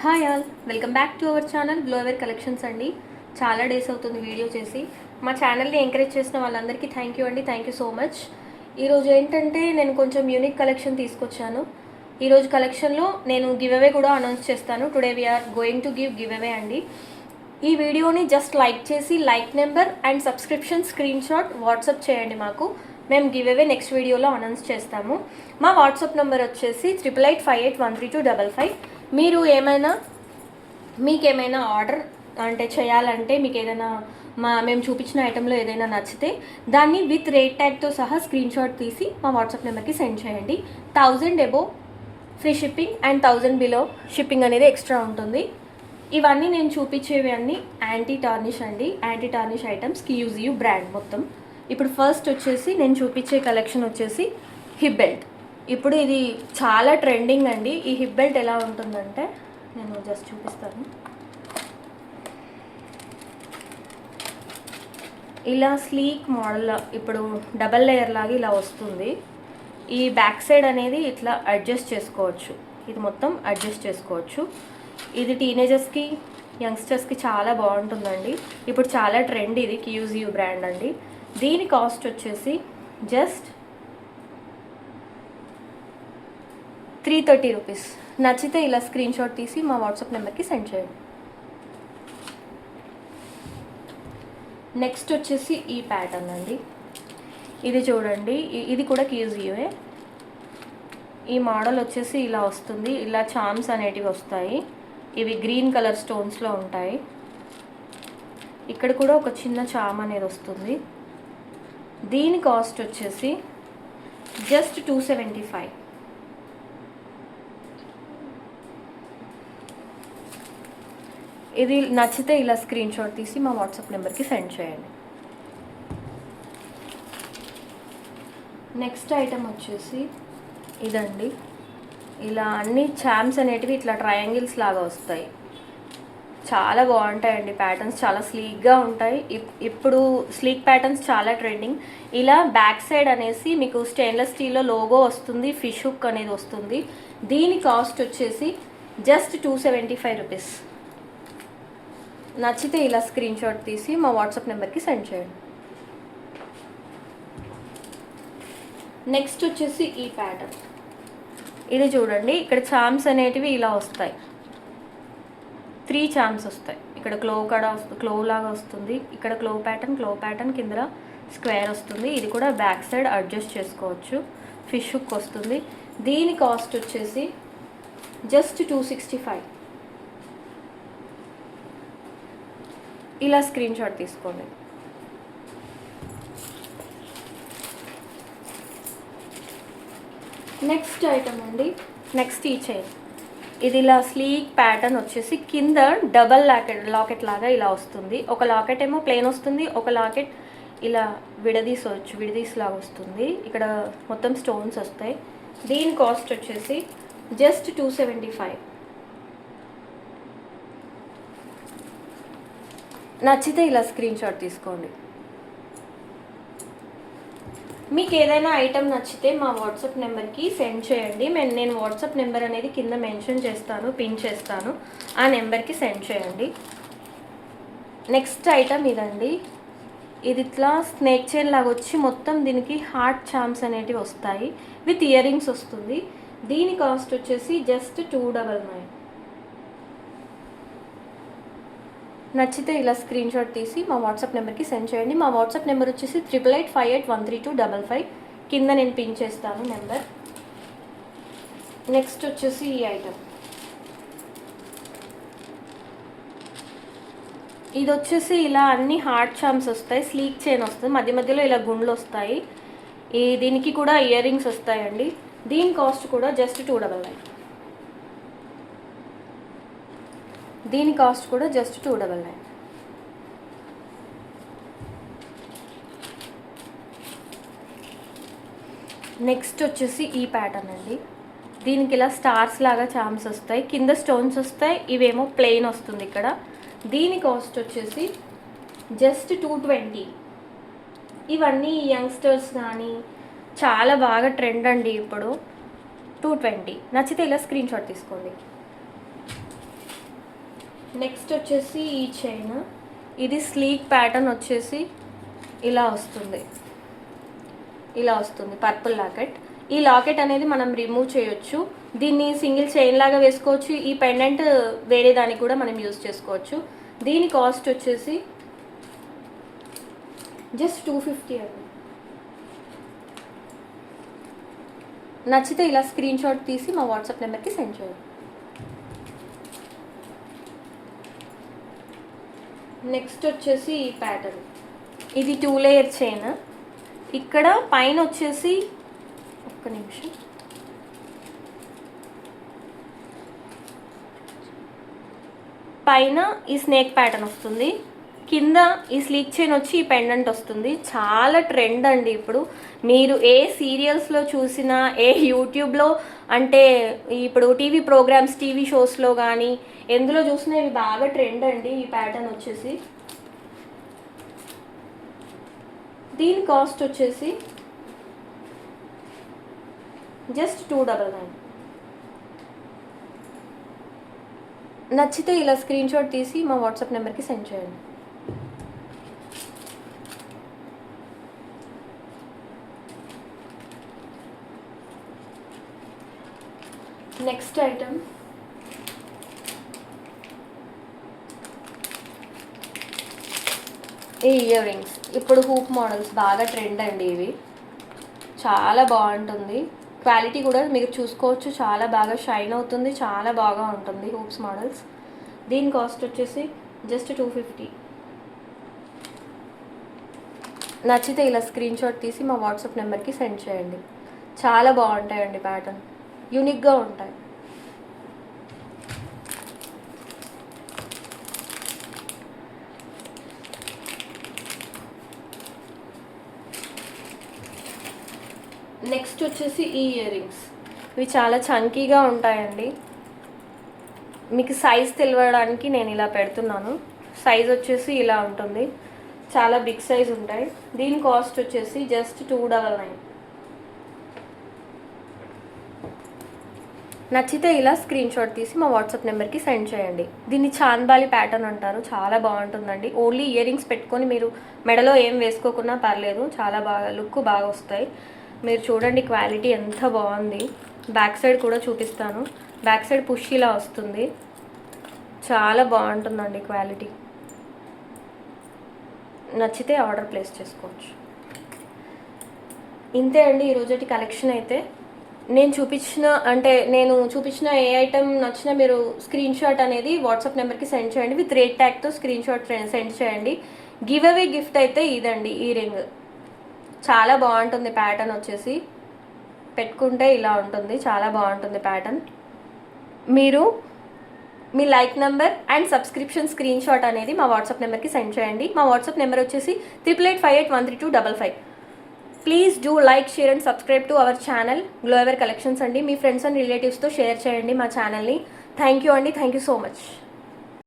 Hi all, welcome back to our channel Glowear collections అండి. చాలా days అవుతుంది video చేసి. మా ఛానల్ని ఎంకరేజ్ చేసిన వాళ్ళందరికీ థ్యాంక్ యూ అండి, థ్యాంక్ యూ సో మచ్. ఈరోజు ఏంటంటే నేను కొంచెం యూనిక్ కలెక్షన్ తీసుకొచ్చాను. ఈరోజు కలెక్షన్లో నేను గివ్ అవే కూడా అనౌన్స్ చేస్తాను. Today we are going to give away అండి. ఈ వీడియోని జస్ట్ లైక్ చేసి like number and subscription screenshot WhatsApp చేయండి మాకు. మేము గివ్ అవే నెక్స్ట్ వీడియోలో అనౌన్స్ చేస్తాము. మా వాట్సాప్ నెంబర్ వచ్చేసి 8885813255. మీరు మీకేమైనా ఆర్డర్ అంటే చేయాలంటే మీకు ఏదైనా మేము చూపించిన ఐటెంలో ఏదైనా నచ్చితే దాన్ని విత్ రేట్ ట్యాగ్తో సహా స్క్రీన్ షాట్ తీసి మా వాట్సాప్ నెంబర్కి సెండ్ చేయండి. 1000 above free shipping and 1000 below shipping అనేది ఎక్స్ట్రా ఉంటుంది. ఇవన్నీ నేను చూపించేవి అన్నీ యాంటీ టార్నిష్ అండి. Anti tarnish items QZU brand మొత్తం. ఇప్పుడు ఫస్ట్ వచ్చేసి నేను చూపించే కలెక్షన్ వచ్చేసి హిప్ బెల్ట్. ఇప్పుడు ఇది చాలా ట్రెండింగ్ అండి. ఈ హిప్ బెల్ట్ ఎలా ఉంటుందంటే నేను జస్ట్ చూపిస్తాను. ఇలా స్లీక్ మోడల్ ఇప్పుడు డబల్ లేయర్ లాగా ఇలా వస్తుంది. ఈ బ్యాక్ సైడ్ అనేది ఇట్లా అడ్జస్ట్ చేసుకోవచ్చు. ఇది మొత్తం అడ్జస్ట్ చేసుకోవచ్చు. ఇది టీనేజర్స్కి యంగ్స్టర్స్కి చాలా బాగుంటుందండి. ఇప్పుడు చాలా ట్రెండ్. ఇది QZU బ్రాండ్ అండి. దీని కాస్ట్ వచ్చేసి జస్ట్ 330 రూపీస్. నచ్చితే ఇలా స్క్రీన్ షాట్ తీసి మా వాట్సాప్ నెంబర్కి సెండ్ చేయండి. నెక్స్ట్ వచ్చేసి ఈ ప్యాటర్న్ అండి. ఇది చూడండి, ఇది కూడా QZUయే. ఈ మోడల్ వచ్చేసి ఇలా వస్తుంది. ఇలా చామ్స్ అనేటివి వస్తాయి. ఇవి గ్రీన్ కలర్ స్టోన్స్లో ఉంటాయి. ఇక్కడ కూడా ఒక చిన్న చామ్ అనేది వస్తుంది. దీని కాస్ట్ వచ్చేసి జస్ట్ 275. ఇది నచ్చితే ఇలా స్క్రీన్ షాట్ తీసి మా వాట్సాప్ నెంబర్కి సెండ్ చేయండి. నెక్స్ట్ ఐటమ్ వచ్చేసి ఇదండి. ఇలా అన్ని చామ్స్ అనేటివి ఇట్లా ట్రయాంగిల్స్ లాగా వస్తాయి. చాలా బాగుంటాయండి. ప్యాటర్న్స్ చాలా స్లీక్గా ఉంటాయి. ఇప్పుడు స్లీక్ ప్యాటర్న్స్ చాలా ట్రెండింగ్. ఇలా బ్యాక్ సైడ్ అనేసి మీకు స్టెయిన్లెస్ స్టీల్లో లోగో వస్తుంది. ఫిష్ హుక్ అనేది వస్తుంది. దీని కాస్ట్ వచ్చేసి జస్ట్ 275 రూపీస్. నచ్చితే ఇలా స్క్రీన్ షాట్ తీసి మా వాట్సాప్ నెంబర్కి సెండ్ చేయండి. నెక్స్ట్ వచ్చేసి ఈ ప్యాటర్న్. ఇది చూడండి, ఇక్కడ చామ్స్ అనేటివి ఇలా వస్తాయి. 3 చామ్స్ వస్తాయి. ఇక్కడ క్లో లాగా వస్తుంది. ఇక్కడ క్లో ప్యాటర్న్ కింద స్క్వేర్ వస్తుంది. ఇది కూడా బ్యాక్ సైడ్ అడ్జస్ట్ చేసుకోవచ్చు. ఫిష్ హుక్ వస్తుంది. దీని కాస్ట్ వచ్చేసి జస్ట్ 265. ఇలా స్క్రీన్ షాట్ తీసుకోండి. నెక్స్ట్ ఐటమ్ అండి. నెక్స్ట్ ఈ చైన్. ఇది ఇలా స్లీక్ ప్యాటర్న్ వచ్చేసి కింద డబల్ లాకెట్ లాగా ఇలా వస్తుంది. ఒక లాకెట్ ఏమో ప్లెయిన్ వస్తుంది, ఒక లాకెట్ ఇలా విడదీసిలాగా వస్తుంది. ఇక్కడ మొత్తం స్టోన్స్ వస్తాయి. దీని కాస్ట్ వచ్చేసి జస్ట్ 275. నచ్చితే ఇలా స్క్రీన్ షాట్ తీసుకోండి. మీకు ఏదైనా ఐటెం నచ్చితే మా వాట్సాప్ నెంబర్కి సెండ్ చేయండి. నేను వాట్సాప్ నెంబర్ అనేది కింద మెన్షన్ చేస్తాను, పిన్ చేస్తాను. ఆ నెంబర్కి సెండ్ చేయండి. నెక్స్ట్ ఐటమ్ ఇదండి. ఇది ఇట్లా స్నేక్ చైన్ లాగా వచ్చి మొత్తం దీనికి హార్ట్ చామ్స్ అనేటివి వస్తాయి. విత్ ఇయర్ రింగ్స్ వస్తుంది. దీని కాస్ట్ వచ్చేసి జస్ట్ 299. నచ్చితే ఇలా స్క్రీన్ షాట్ తీసి మా వాట్సాప్ నెంబర్కి సెండ్ చేయండి. మా వాట్సాప్ నెంబర్ వచ్చేసి 8885813255. కింద నేను పిన్ చేస్తాను నెంబర్. నెక్స్ట్ వచ్చేసి ఈ ఐటమ్. ఇది వచ్చేసి ఇలా అన్ని హార్ట్ చామ్స్ వస్తాయి. స్లీక్ చైన్ వస్తుంది. మధ్య మధ్యలో ఇలా గుండ్లు వస్తాయి. దీనికి కూడా ఇయర్ రింగ్స్ వస్తాయండి. దీని కాస్ట్ కూడా జస్ట్ 299. దీని కాస్ట్ కూడా జస్ట్ 299. నెక్స్ట్ వచ్చేసి ఈ ప్యాటర్న్ అండి. దీనికి ఇలా స్టార్స్ లాగా చామ్స్ వస్తాయి. కింద స్టోన్స్ వస్తాయి. ఇవేమో ప్లెయిన్ వస్తుంది ఇక్కడ. దీని కాస్ట్ వచ్చేసి జస్ట్ 220. ఇవన్నీ యంగ్స్టర్స్ కానీ చాలా బాగా ట్రెండ్ అండి ఇప్పుడు. 220. నచ్చితే ఇలా స్క్రీన్ షాట్ తీసుకోండి. నెక్స్ట్ వచ్చేసి ఈ చైన్, ఇది స్లీక్ ప్యాటర్న్ వచ్చేసి ఇలా వస్తుంది, ఇలా వస్తుంది పర్పుల్ లాకెట్. ఈ లాకెట్ అనేది మనం రిమూవ్ చేయొచ్చు, దీన్ని సింగిల్ చైన్ లాగా వేసుకోవచ్చు, ఈ పెండెంట్ వేరే దానికి కూడా మనం యూజ్ చేసుకోవచ్చు. దీని కాస్ట్ వచ్చేసి జస్ట్ 250 అండి. నచ్చితే ఇలా స్క్రీన్ షాట్ తీసి మా వాట్సాప్ నెంబర్కి సెండ్ చేయండి. నెక్స్ట్ వచ్చేసి ఈ ప్యాటర్న్, ఇది 2 లేయర్ చైన్. ఇక్కడ పైన వచ్చేసి ఒక్క నిమిషం, పైన ఈ స్నేక్ ప్యాటర్న్ వస్తుంది, కింద ఈ స్లీక్ చైన్ వచ్చి ఈ పెండెంట్ వస్తుంది. చాలా ట్రెండ్ అండి ఇప్పుడు. మీరు ఏ సీరియల్స్లో చూసినా, ఏ యూట్యూబ్లో అంటే ఇప్పుడు టీవీ ప్రోగ్రామ్స్, టీవీ షోస్లో కానీ ఎందులో చూసినా ఇవి బాగా ట్రెండ్ అండి. ఈ ప్యాటర్న్ వచ్చేసి దీని కాస్ట్ వచ్చేసి జస్ట్ 299. నచ్చితే ఇలా స్క్రీన్ షాట్ తీసి మా వాట్సాప్ నెంబర్కి సెండ్ చేయండి. నెక్స్ట్ ఐటమ్ ఈ ఇయర్ రింగ్స్. ఇప్పుడు హూప్ మోడల్స్ బాగా ట్రెండ్ అండి. ఇవి చాలా బాగుంటుంది, క్వాలిటీ కూడా మీరు చూసుకోవచ్చు, చాలా బాగా షైన్ అవుతుంది, చాలా బాగా ఉంటుంది హూప్స్ మోడల్స్. దీని కాస్ట్ వచ్చేసి జస్ట్ 250. నచ్చితే ఇలా స్క్రీన్ షాట్ తీసి మా వాట్సాప్ నెంబర్కి సెండ్ చేయండి. చాలా బాగుంటాయండి, ప్యాటర్న్ యూనిక్గా ఉంటాయి. నెక్స్ట్ వచ్చేసి ఈ ఇయర్ రింగ్స్. ఇవి చాలా చంకీగా ఉంటాయండి. మీకు సైజ్ తెలియడానికి నేను ఇలా పెడుతున్నాను. సైజ్ వచ్చేసి ఇలా ఉంటుంది, చాలా బిగ్ సైజ్ ఉంటాయి. దీని కాస్ట్ వచ్చేసి జస్ట్ 299. నచ్చితే ఇలా స్క్రీన్ షాట్ తీసి మా వాట్సాప్ నెంబర్కి సెండ్ చేయండి. దీన్ని చాంద్బాలి ప్యాటర్న్ అంటారు, చాలా బాగుంటుందండి. ఓన్లీ ఇయర్ రింగ్స్ పెట్టుకొని మీరు మెడలో ఏం వేసుకోకున్నా పర్లేదు, చాలా బాగా లుక్ బాగా వస్తాయి. మీరు చూడండి క్వాలిటీ ఎంత బాగుంది. బ్యాక్ సైడ్ కూడా చూపిస్తాను. బ్యాక్ సైడ్ పుష్ ఇలా వస్తుంది, చాలా బాగుంటుందండి క్వాలిటీ. నచ్చితే ఆర్డర్ ప్లేస్ చేసుకోవచ్చు. ఇంతే అండి ఈరోజుటి కలెక్షన్ అయితే. నేను చూపించిన ఏ ఐటెం నచ్చినా మీరు స్క్రీన్ షాట్ అనేది వాట్సాప్ నెంబర్కి సెండ్ చేయండి. విత్ రేట్ ట్యాగ్తో స్క్రీన్ షాట్ సెండ్ చేయండి. గివ్ అవే గిఫ్ట్ అయితే ఇదండి, ఈ రింగ్. చాలా బాగుంటుంది ప్యాటర్న్ వచ్చేసి, పెట్టుకుంటే ఇలా ఉంటుంది, చాలా బాగుంటుంది ప్యాటర్న్. మీరు మీ like number and subscription screenshot అనేది మా వాట్సాప్ నెంబర్కి సెండ్ చేయండి. మా వాట్సాప్ నెంబర్ వచ్చేసి 8858132555. Please do like, share and subscribe to our channel glow ever collections అండి. మీ ఫ్రెండ్స్ అండ్ రిలేటివ్స్తో షేర్ చేయండి మా ఛానల్ని. థ్యాంక్ యూ అండి, థ్యాంక్ యూ సో మచ్.